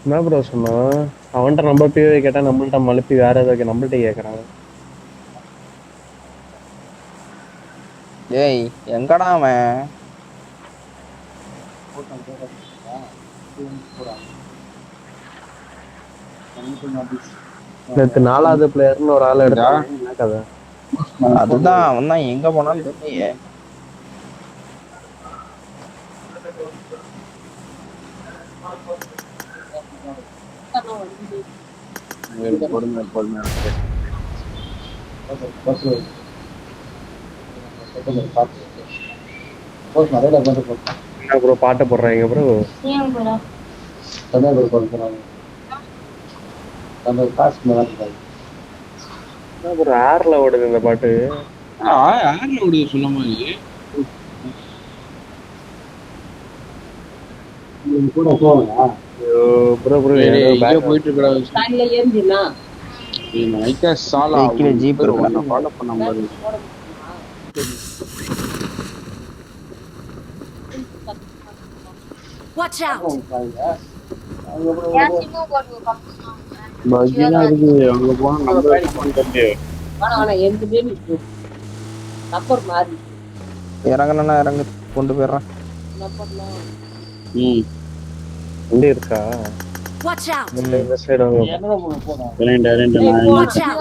என்ன ப்ரோ சொன்னான்? அவன்கிட்ட நம்ம பிஓ கேட்டா நம்மள்ட்ட மழுப்பி வேற ஏதோ நம்மள்ட்ட கேட்கறான். ஏய் எங்கடா அவன்? நேத்து 4வது பிளேயர்னு ஒரு ஆள் எடுத்தான். என்ன கதை? அதுதான் அவன் தான் எங்க போனான்னு தெரியலையே. என்ன ப்ரோ பாட்டு போடுறாங்க ப்ரோ? என்ன ப்ரோ ஏர்ல ஓடுது இந்த பாட்டு? ஏர்ல ஓடுது சொல்லாம கூட போவா ப்ரோ ப்ரோ ஏதோ பேக் போயிட்டு இருக்கடா. மைக்கா சாலா கீழே ஜீப் இருக்குடா. நான் ஃபாலோ பண்ண பாரு. Watch out. பக்கினா இருக்கு அங்க போனா நம்பர் இறங்கணும்னா இறங்கு கொண்டு போயிடுறான். வண்டி இருக்கா? Watch out. இந்த சைடு Watch out.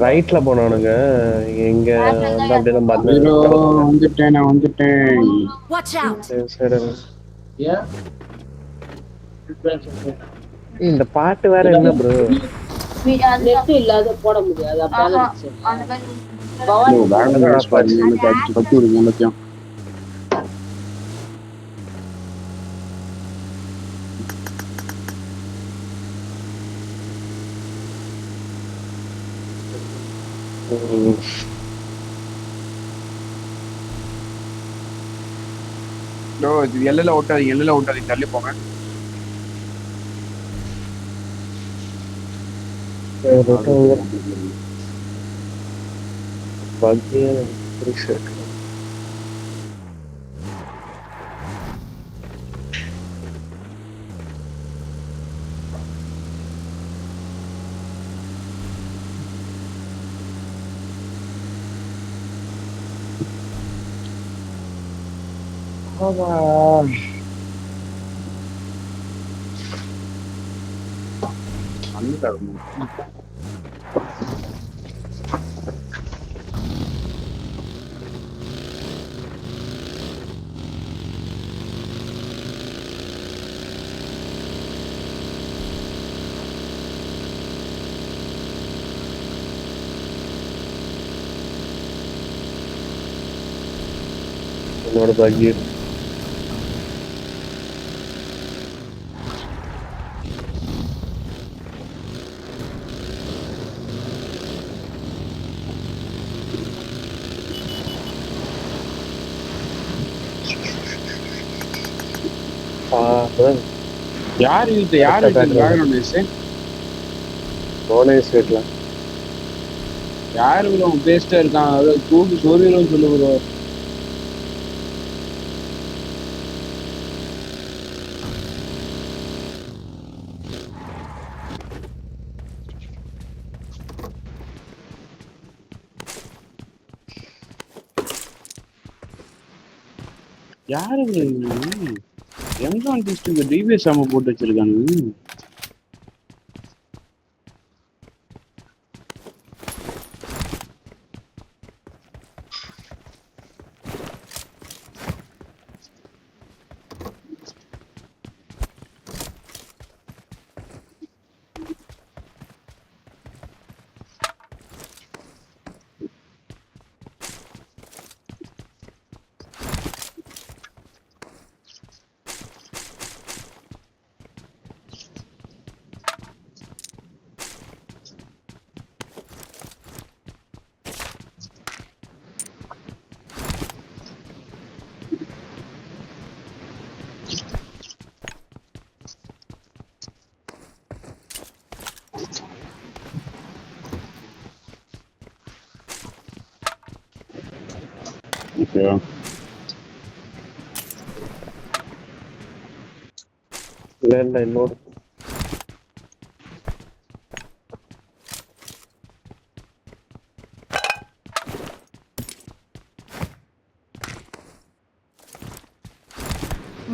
ரைட்ல போனானுங்க. இங்க வந்து அப்படியே நம்ம வந்துட்டேன் நான் வந்துட்டேன். Watch out. சரி. இந்த பாட்டு வேற என்ன ப்ரோ? நெட் இல்லாத போட முடியாது. பத்தி விடுங்க எல்லாத்தையும். எல்லையில ஓட்டாதீங்க தள்ளி போங்க. என்னோட பகீர் யாரு போனஸ் வீட்ல யாரு பேஸ்டா இருக்கான். அதாவது கூட்டு சோரியலும் சொல்லு ப்ரோ. யாரு எம்கான் டிஸ்ட்ரிக்ட் டிவிஎஸ் ஆம போட்டு வச்சிருக்காங்க. இல்ல இன்னொரு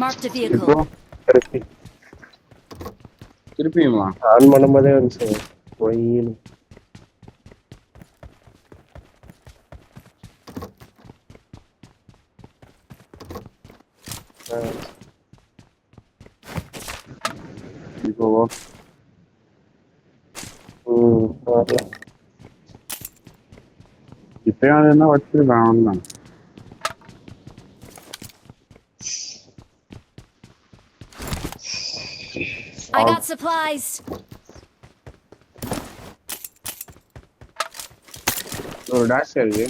Marked a இப்போ vehicle. திருப்பி திருப்பியுமா? ஆன் பண்ணும்போதே வந்துச்சு பொய்ன்னு. இப்போ வரல. இப்பயாவது என்ன வச்சிருக்கான் அவன் தான். I got supplies. ஒரு டேஷ் இருக்கு.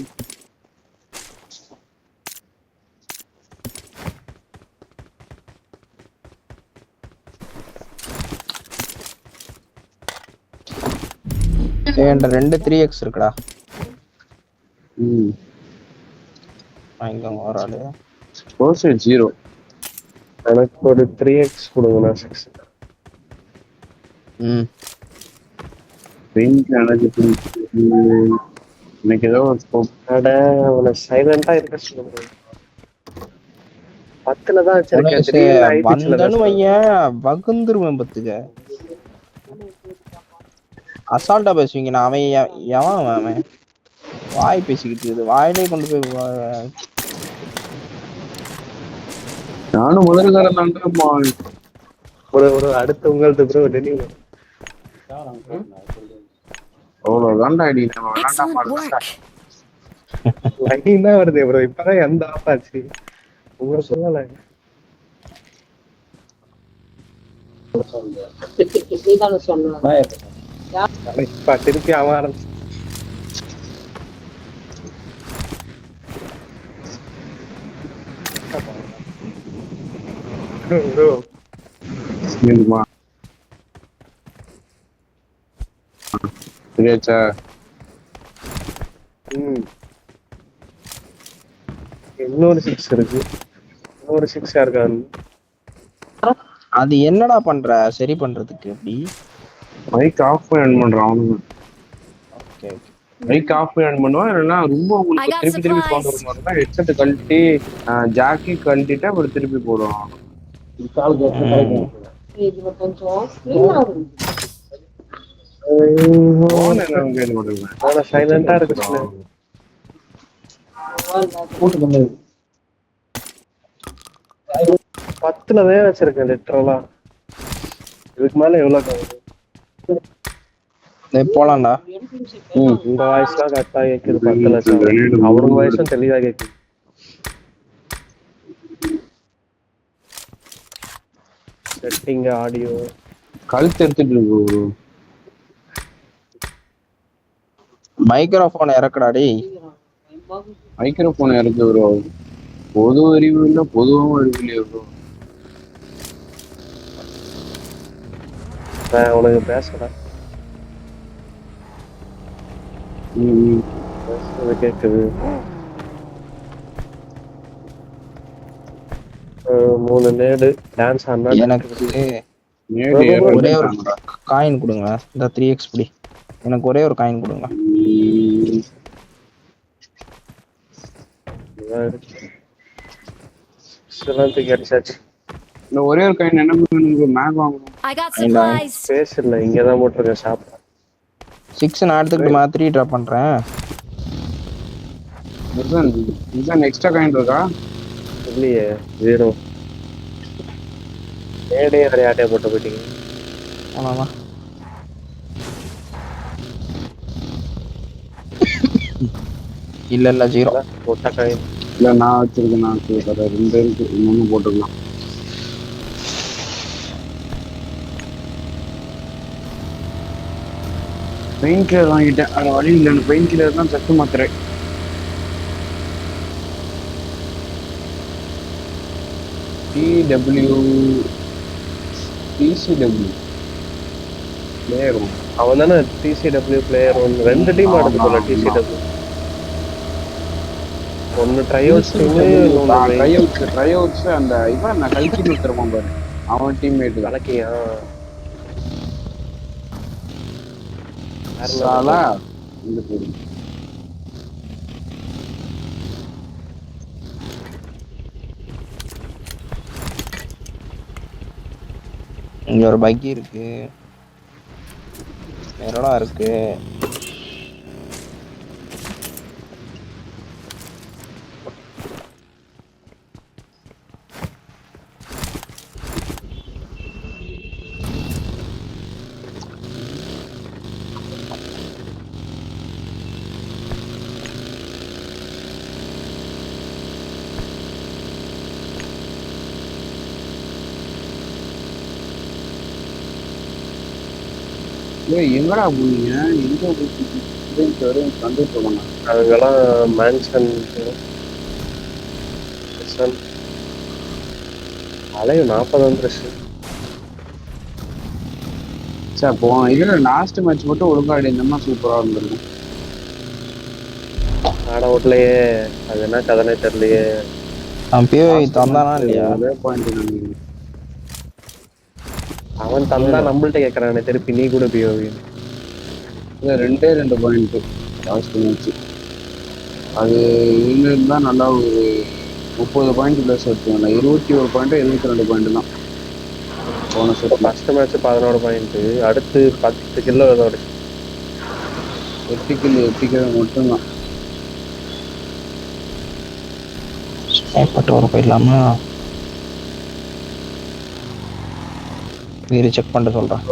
என்கிட்ட 2 3x இருக்குடா. வாங்கிக்கோங்க ஒரு ஆளு. கோர்ஸ் 0. எனக்கு ஒரு 3x கொடுங்கண்ணா 6. பிங்க் எனக்கு இன்னைக்கு ஏதோ ஒரு ஸ்கோப். அட அவனை சைலண்டா இருக்க சொல்லுங்க. 10ல தான் வச்சிருக்கேன். திடீர்னு high pitch ல வந்தனு பேசுறேன். வையன் வகுந்துருவேன் பத்துக்க. அசால்ட்டா பேசுவீங்க. நான் அவன் எவன் அவன் வாய் பேசிக்கிட்டு இருக்குது. வாயிலே கொண்டு போய் நானும் முதல் காலம் நன்றமா ஒரு அடுத்த உங்களது ப்ரோ டெலிவரி. அவ்வளவுதான்டா ஐடி நம்ம Excellent வேண்டாம். work. லைன் தான் வருது ப்ரோ. இப்பதான் எந்த ஆஃப் ஆச்சு உங்க சொல்லல. நீதானே சொன்ன. இப்ப திருப்பி அவன் ஆரம்பிச்சு ப்ரோ மீண்டுமா சரியாச்சா? இன்னொரு 6 இருக்கு. இன்னொரு 6 யாருக்காரு? அது என்னடா பண்ற சரி பண்றதுக்கு அப்படி? மைக் ஆஃப் பண்ணி ஆன் பண்றான் அவனுங்க. Okay okay. மைக் ஆஃப் பண்ணி ஆன் பண்ணுவான். இல்லைன்னா ரொம்ப I உங்களுக்கு got திருப்பி திருப்பி சவுண்ட் supplies. வரும் மாதிரி ஹெட்செட் கழட்டி ஜாக்கி கழட்டிட்டு அப்புறம் திருப்பி போடுவான். இது கொஞ்சம் ஸ்க்ரீன் ஆகுது. போன் என்ன கேட்டு போட்டுருக்கேன். அவனை சைலண்டா இருக்கு சொல்லு. 10ல தான் வச்சிருக்கேன் லிட்டரலா. இதுக்கு மேல எவ்வளவு ஆகுது? போலாம்டா. இந்த வாய்ஸ்லாம் கரெக்டா கேக்குது 10ல. அவருங்க வாய்ஸும் தெளிவா கேக்குது. செட்டிங் ஆடியோ கழுத்து எடுத்துட்டு இருக்கு bro. மைக்ரோஃபோன் இறக்குடா டேய். மைக்ரோஃபோன் இருக்கு ப்ரோ. பொது அறிவு இல்ல பொதுவாகவும் அறிவு இல்லையா ப்ரோ? நான் உனக்கு பேசுறேன். பேசுறது கேக்குது. 3 நேடு டான்ஸ் ஆனா எனக்கு நேடு ஒரே ஒரு காயின் கொடுங்க. இந்த 3x புடி. எனக்கு ஒரே ஒரு காயின் கொடுங்க. சிலந்துக்கு அடிச்சாச்சு. இந்த ஒரே ஒரு காயின் என்ன பண்ணுங்க மேக் வாங்கணும். I got supplies. பேசல இங்கதான் போட்டிருக்கேன் ஷாப். 6 நான் எடுத்துக்கிட்டு 3 டிராப் பண்றேன். இதுதான் எக்ஸ்ட்ரா காயின் இருக்கா? இல்லையே 0. நேடே யாரையாட்டே போட்டு போயிட்டீங்க. ஆமாமா. இல்ல 0 போட்டா காயின். இல்ல நான் வச்சிருக்கேன். நான் வச்சிருக்கேன் 2 இருக்கு. இன்னொன்னு போட்டுக்கலாம். பெயின் கில்லர் வாங்கிட்டேன். அது வழி இல்லை. பெயின் கில்லர் தான் சத்து மாத்திரை. TCW பிளேயர் அவன் தானே TCW பிளேயர் 1. 2 டீம் ஆடுது போல TCW. ஒன்னு ட்ரைஅவுட்ஸ் டீம், ட்ரைஅவுட்ஸ் அந்த இவன் நான் கல்கின்னு ஒருத்தருப்பான் பாரு, அவன் டீம்மேட் தான். கலக்கியா சாலா இந்த பேரு இங்க ஒரு பக்கி இருக்கு, மிரளா இருக்கு. ஏய் எங்கடா போனீங்க? எங்க போயிட்டு வந்து போவாங்க. அதுக்கெல்லாம் மேன்ஷன் அலையு 40 வந்துருச்சு. சார் போ இதுல லாஸ்ட் மேட்ச் மட்டும் ஒழுங்கா ஆடிருந்தோம்னா சூப்பரா இருந்திருக்கும். ஆட ஓட்டலையே, அது என்ன கதனே தெரியலையே. அவன் பிஓவி தந்தானா இல்லையா? அதே பாயிண்ட் நினைக்கிறேன். அவன் தந்தா நம்மள்ட்ட கேட்கறானே திருப்பி, நீ கூட பிஓவி. இல்ல 2 பாயிண்ட் லாஸ்ட் மேட்ச். அது இருந்தா நல்லா ஒரு 30 பாயிண்ட் பிளஸ் எடுத்துக்கல. 21 பாயிண்ட் 72 பாயிண்ட் தான் போன செட்ல. ஃபர்ஸ்ட் மேட்ச் 11 பாயிண்ட், அடுத்து 10 கிலோ இதோட 8 கிலோ மட்டும்தான். ஸ்னைப்பர் வர போயிடலாமா? வீடு செக் பண்ணிட்டு சொல்றேன்.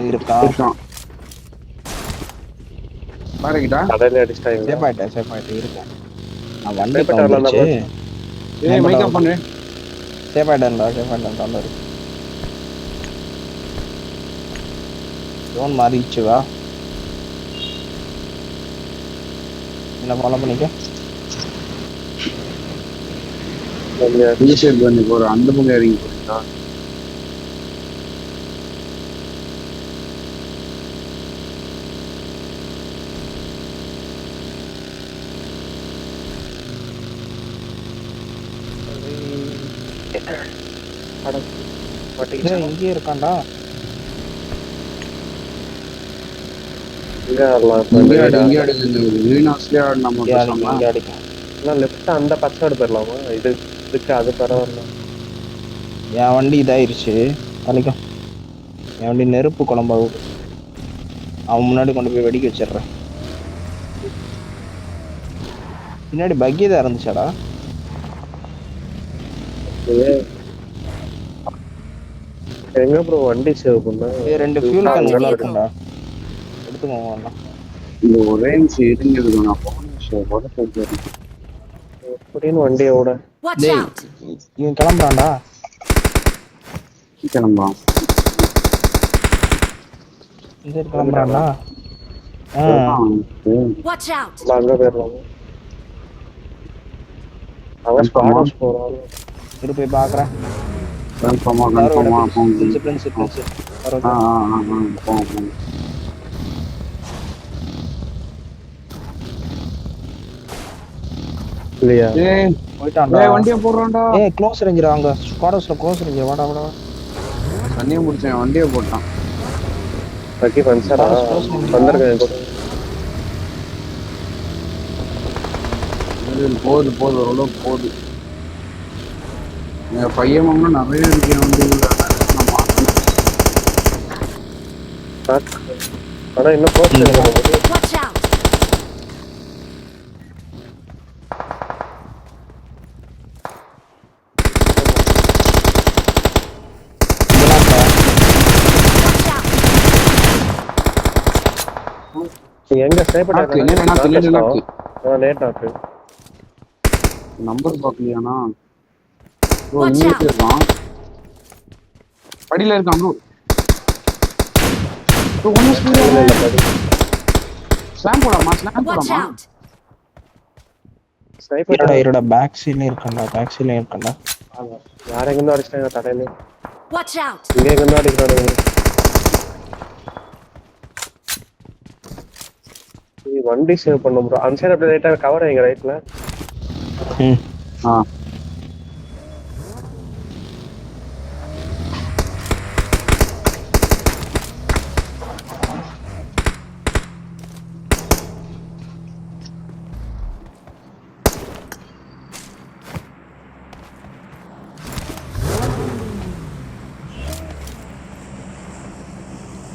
இருக்கான் பாருக்கிட்டா கடையில அடிச்சிட்டாங்க. சேஃப் ஆயிட்டேன் இருக்கேன். நான் வண்டி வந்துச்சு. ஏய் மேக்கப் பண்ணு. சேஃப் ஆயிட்டேன்டா தந்தாரு. ஜோன் மாறிச்சு வா. என்ன ஃபாலோ பண்ணிக்க. ரீசெட் பண்ணி போற அந்த பக்கம் இறங்கி போறீங்களா? இங்கே இருக்கான்டா. அந்த பச்சோடு போயிடலாமா? இதுக்கு அது பரவாயில்ல. என் வண்டி இதாயிருச்சு. அன்னைக்கும் என் வண்டி நெருப்பு குழம்பாகுது. அவன் முன்னாடி கொண்டு போய் வெடிக்க வச்சிடுறேன். பின்னாடி பக்கி தான் இருந்துச்சாடா. எங்க ப்ரோ வண்டி சேவ் பண்ணா? 2 ஃபியூல் கேன் உள்ள இருக்கும்டா, எடுத்துக்கோங்க. இந்த ஒரே நிமிஷம் இருந்தது நான் போன சொல்றேன். அப்படின்னு வண்டியோட இவன் கிளம்புறான்டா. கிளம்பலாம் இந்த கிளம்புறான்டா. அங்க போயிடலாம். அவன் ஸ்பாட் போறான். இரு போய் பாக்குறேன். இல்லையா? போயிட்டான்டா. வண்டியை போடுறான்டா. க்ளோஸ் ரேஞ்ச் அங்க ஸ்குவாட் ஹவுஸ்ல க்ளோஸ் ரேஞ்ச். வாடா தண்ணியை முடிச்சேன், வண்டியை போட்டான். பக்கி பஞ்சரா வந்திருக்கேன். போகுது ஓரளவுக்கு போகுது. பையன் நிறைய இருக்கு வந்து. ஆனா இன்னும் எங்க ஸ்னைப்பர் நம்பர் பாக்கலையானா? இருக்கான் படியில இருக்கான் ப்ரோ. இருடா பேக் சைடுல இருக்கான்டா. யார எங்க அடிச்சாங்க தடையில? இங்க எங்க அடிக்கிறானுங்க? வண்டி சேவ் பண்ணும் ப்ரோ. அந்த சைடு அப்படியே ரைட்டா கவர் ஆயிங்க ரைட்ல.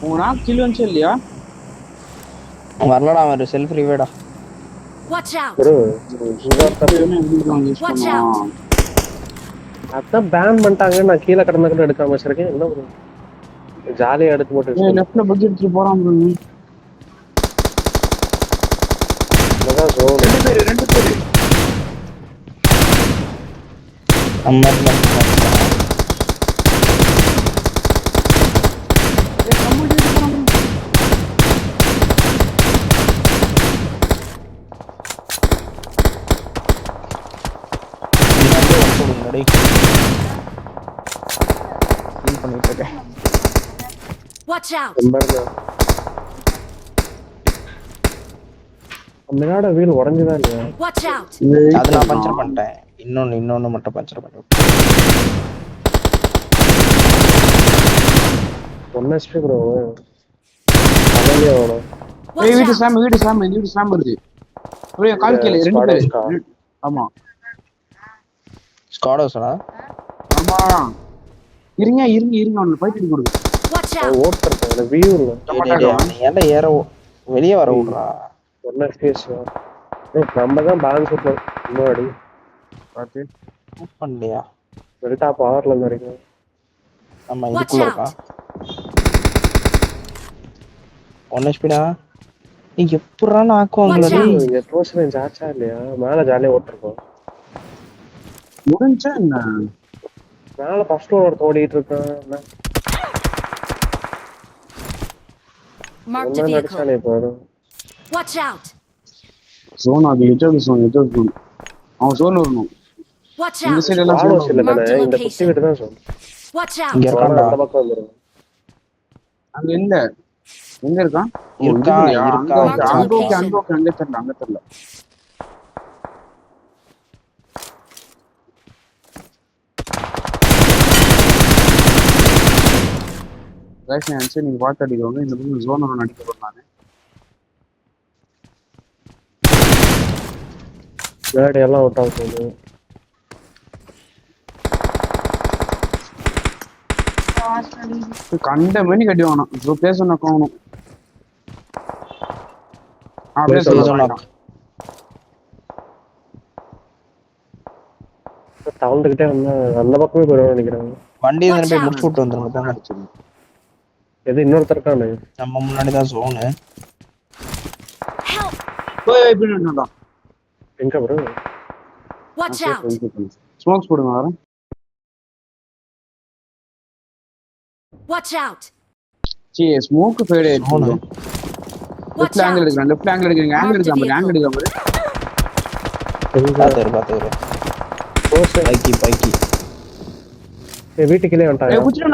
உங்க நாக்கு கில் வந்துச்சு இல்லையா? வரலடா அவன் செல்ஃப் ரிவேடா. Watch out! ப்ரோ இன்னொருத்தர் யூஸ் Watch பண்ணுவான். அதான் பேன் பண்ணிட்டாங்க. நான் கீழே கடந்த கூட எடுக்காம வச்சிருக்கேன். என்ன ப்ரோ ஜாலியா எடுத்து போட்டு லெஃப்ட்ல பக்கி எடுத்துட்டு போறான் bro. zone. ரெண்டு பேரு நம்ம பண்ணிட்டு இருக்கேன். Watch out! முன்னாடி வீல் உடைஞ்சுதான் இல்லையா? Watch out! அது நான் பஞ்சர் பண்ணிட்டேன். இன்னொன்னு மட்டும் பஞ்சர் பண்ணி ஒன் எஸ்பி ப்ரோ அதே வேணும். Watch வீடு out! சாம் வருது bro. கால் கீழ ரெண்டு பேரு. ஆமா ஸ்காடோஸ்டா. ஆமா இருங்க அவன ஃபைட் பண்ணி கொடுங்க. Watch out! ஓட்டறேன் அந்த வியூ இல்ல. ஏன்டா ஏற வெளிய வர விடுறா. ஒன் எஸ்பி நம்ம தான் பேலன்ஸ் பண்ணோம். முன்னாடி பாத்து பண்ணலையா? வெல்டா பவர்ல இருந்து வரைக்கும் நம்ம இதுக்குள்ள இருக்கா. 1 ஹெச்பிடா. நீ எப்பறா நாக்குவாங்களே. இங்க க்ளோஸ் ரேஞ்ச் ஆச்சா இல்லையா? மேல ஜாலியா ஓட்டிருக்கோம். முடிஞ்சா என்ன? மேல ஃபர்ஸ்ட் ஓவர் ஓடிட்டு இருக்கான். Mark the vehicle. அடிச்சானே போறோம். Watch out! zone அது எஜோ zone. அவன் zone வரணும். Watch இந்த out! சைடு எல்லாம் ஆளோ zone. இல்ல தானே இந்த குட்டி விட்டு தான் சொல். Watch out! இங்க இருக்கான்டா. அந்த பக்கம் வந்துரும். அங்க இல்ல. எங்க இருக்கான்? இருக்கா. அங்க தெரியல. ரைட் ஆன்சர் நீங்க வாட் அடிக்குவாங்க. இந்த பக்கம் ஜோன் ஒன்னு அடிக்க போறானே. கேட் எல்லாம் அவுட் ஆகுது. கண்ட மணி கட்டி வாங்கணும். ப்ரோ பேச நோக்கணும். பேச பேச தவுண்டுகிட்டே வந்து அந்த பக்கமே போயிடும் நினைக்கிறாங்க. வண்டி இருந்து போய் முடிச்சு விட்டு வந்துருங்க தாங்க. எது இன்னொருத்தருக்கானு நம்ம முன்னாடி தான் ஜோனு. Help! போய் பின்னடா. எங்க ப்ரோ? Watch out! ஸ்மோக்ஸ் போடுங்க வரேன். Watch out! சீ ஸ்மோக் ஃபேட் ஆயிடுச்சு. Watch left angle out! எடுங்க. லெஃப்ட் ஆங்கிள் எடுங்க. ஆங்கிள் எடுங்க. பாத்துரு. க்ளோஸ் பைக்கி. வீட்டுக்குள்ளே வந்துட்டாங்க. ஏய் குச்சிரா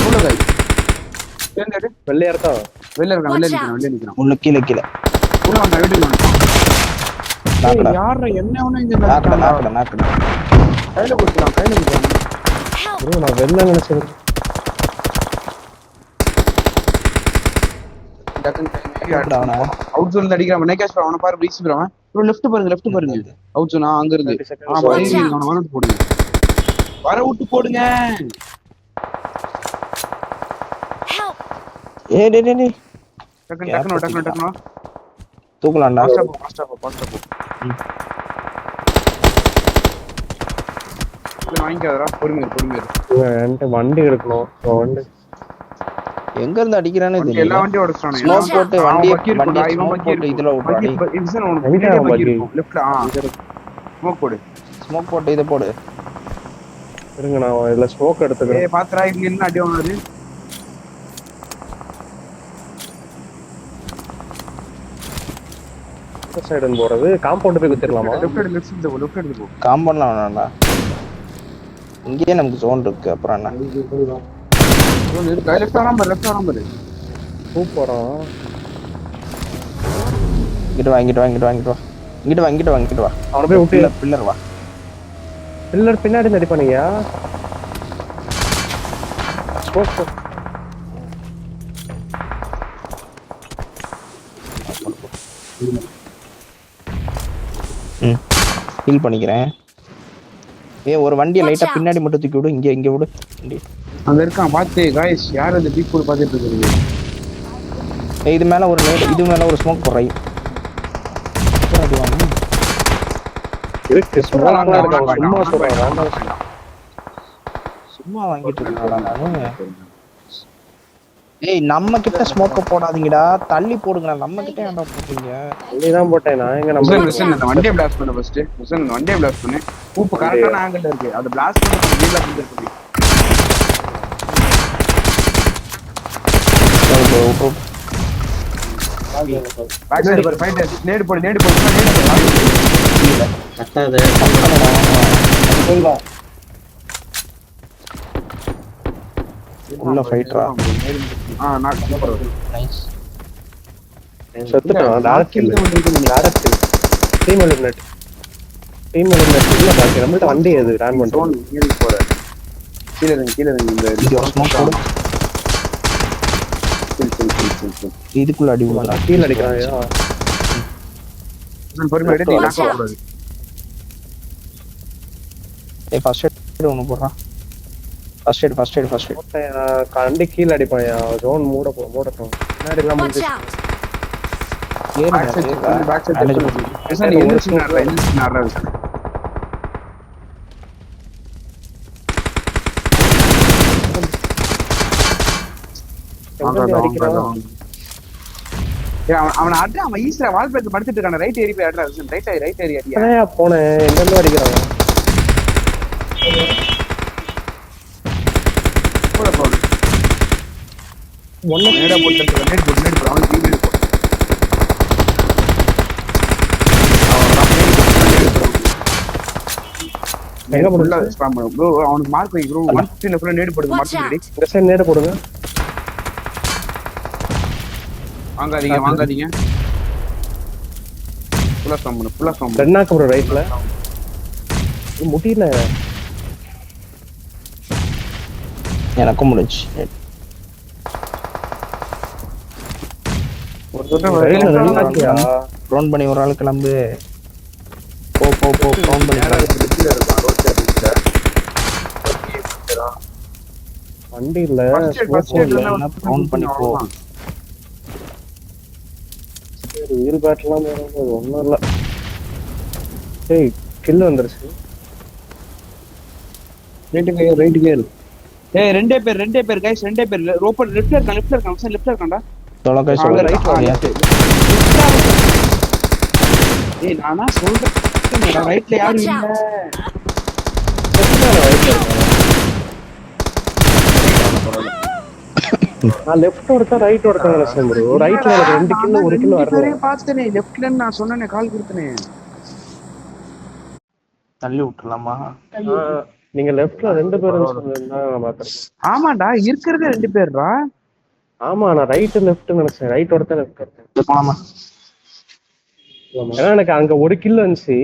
உள்ள கை. கேண்டட் வெள்ளையா இருக்கா? வெளிய நிக்கறான். உள்ள கீழ உள்ள வந்தா வீட்டுக்கு வந்து. நாக்கடா. யாரா என்ன இங்க நாக்கடா. கையில குத்துறான். Help! ப்ரோ நான் வெள்ள நினைச்சேன். நாக்கடா. அவுட் ஜோன்ல அடிக்கிறான். நேகாஸ் அவன பாரு பிரீஸ் ப்ரோவன். ப்ரோ லெஃப்ட் பாருங்க. அவுட் ஜோன் அங்க இருந்து. Watch out. அவன வரட்டு போடுங்க. வர விட்டு போடுங்க. Help! ஏய் டேய். டக்குனு தூக்கலாம்டா. ஃபாஸ்டா போ. வாங்கிக்காதடா. பொறுமையா. என்கிட்ட வண்டி எடுக்கணும். வண்டி எங்க இருந்து அடிக்கிறானே எல்லா தெரியல. வண்டியும் ஓடுறானே. ஸ்மோக் போட்டு வண்டி இவன் போட்டு இதுல விடுறானே. எக்ஸன் ஒன்னு பின்னாடி பக்கி இருக்கும். லெஃப்ட்ல ஸ்மோக் போடு. ஸ்மோக் போட்டு இத போடு. இருங்க நான் இதுல ஸ்மோக் எடுத்துக்கிறேன். ஏய் பாத்துடா இங்க என்ன அடி வாங்குது. இந்த சைடுன்னு போறது காம்பவுண்ட் போய் குத்திரலாமா? லெஃப்ட் எடுத்து போ. காம்பவுண்ட்ல வேணாம்டா. இங்கேயே நமக்கு ஜோன் இருக்கு. அப்புறம் என்ன? லெஃப்ட் வராம பாரு. சூப்பரா. இங்கிட்டு வா. அவன போய் விட்டு பில்லர் வா. பில்லர் பின்னாடி இருந்து அடிப்பானுங்க. ஸ்மோக் ஹீல் பண்ணிக்கிறேன். ஒரு வண்டியை லைட்டா பின்னாடி மட்டும் தூக்கி விடு. இங்க விடு வண்டி. அங்க இருக்கான் பாத்து காய்ஸ். யார் அந்த டீப் போய் பாத்துட்டு இருக்குது? இது மேல ஒரு நேடு, இது மேல ஒரு ஸ்மோக் போடுறாய். அடி வாங்க. இருக்கு சும்மா இருக்காங்க. சும்மா சொல்றாங்க வேண்டாம். சும்மா வாங்கிட்டு இருக்கா நானு. ஏய் நம்ம கிட்ட ஸ்மோக்க போடாதீங்கடா, தள்ளி போடுங்கடா. நம்ம கிட்ட ஏன்டா போடுறீங்க? தள்ளிதான் போட்டேன் நான். எங்க நம்ம ஹுசைன் அந்த வண்டியை பிளாஸ்ட் பண்ணு ஃபர்ஸ்ட். ஹுசைன் அந்த வண்டியை பிளாஸ்ட் பண்ணு. கூப்பு கரெக்டான ஆங்கிள் இருக்கு. அது பிளாஸ்ட் பண்ணி கீழ வந்துருக்கு. பேக் சைடு பாரு ஃபைட். நேடு போடு நேடு போடு நேடு போடு. கட்டாதே. உள்ள ஃபைட்டரா. நான் சூப்பர். நைஸ். செத்துட்டான். Direct kill. Direct kill. Team eliminate. Team eliminate இல்ல பாக்கி நம்மள்ட்ட வண்டி எது ரன் பண்றோம். கீழ போற. கீழ இறங்கி இந்த இது ஒரு ஸ்மோக் போடு. கில். இதுக்குள்ள அடி விடுறா. கீழ அடிக்கிறாயா? நான் பொறுமையா எடுத்து லாக் ஆகக்கூடாது. ஏய் ஃபர்ஸ்ட் எய்ட் ஒன்னு போடுறா. First eight. போட்டையா கண்டி கீழ அடிப்பாயா? ஜோன் மூடட்டும். முன்னாடி எல்லாம் Watch முடிஞ்சு. out! பேக் சைடு ஹுசைன் என்ன சினாரா அடிக்கிறான். அவன் அடி. அவன் ஈஸ்டர் வால்பேப்பர் படுத்துட்டு இருக்கான. ரைட் ஏறி போய் அடிடா. ரைட் ஏறி அடியா. ஏயா போனேன் எங்க இருந்து அடிக்கிறாங்க? போட போடு. ஒண்ணு நேரா போட்டு நேட் போடு. அவன் டீம் நேட் போடு. எங்க போடுல ஸ்பாம் பண்ணு ப்ரோ. அவனுக்கு மார்க் வை ப்ரோ. 115 ஃபுல்லா நேட் போடுங்க. Watch mark out! இந்த சைடு நேரா போடுங்க. வாங்காதீங்க. ஃபுல்லா ஸ்பாம் பண்ணு. ரெண்டாக்கு ப்ரோ ரைட்ல. முடியல. எனக்கும் முடிஞ்சு. ஒரு தடவை ரைட்ல ரெண்டாக்கியா? ரோன் பண்ணி ஒரு ஆள் கிளம்பு. போ ரோன் பண்ணி. வண்டி இல்ல. ரோன் பண்ணி போ. சரி வீல் பேட்லாம் ஒண்ணும் இல்ல. ஏய் கில் வந்துருச்சு. ரைட் கேள். ஏய் ரெண்டே பேர் गाइस. ரெண்டே பேர். ரோப்பர் லெஃப்ட்ல இருக்கான்டா. தொலைக்காய் சொல்ல ரைட். ஏய் நானா சொல்றேன் ரைட்ல யாரும் Watch இல்ல. நான் லெஃப்ட் ஒருத்தா ரைட் ஒருத்தா நினைச்சேன் ப்ரோ. ரைட்ல எனக்கு 2 கிலோ 1 கிலோ வரல. பார்த்தனே லெஃப்ட்ல நான் சொன்னனே கால் கொடுத்தனே. தள்ளி விட்டுலாமா? நீங்க லெஃப்ட்ல 2 பேரும் சொன்னா நான் பாத்துறேன். ஆமாடா இருக்குறதே 2 பேர்டா. ஆமா நான் ரைட் லெஃப்ட் நினைச்சேன். ரைட் ஒருத்தா லெஃப்ட் ஒருத்தா. போலாமா? ஏன்னா எனக்கு அங்க 1 கிலோ இருந்துச்சு.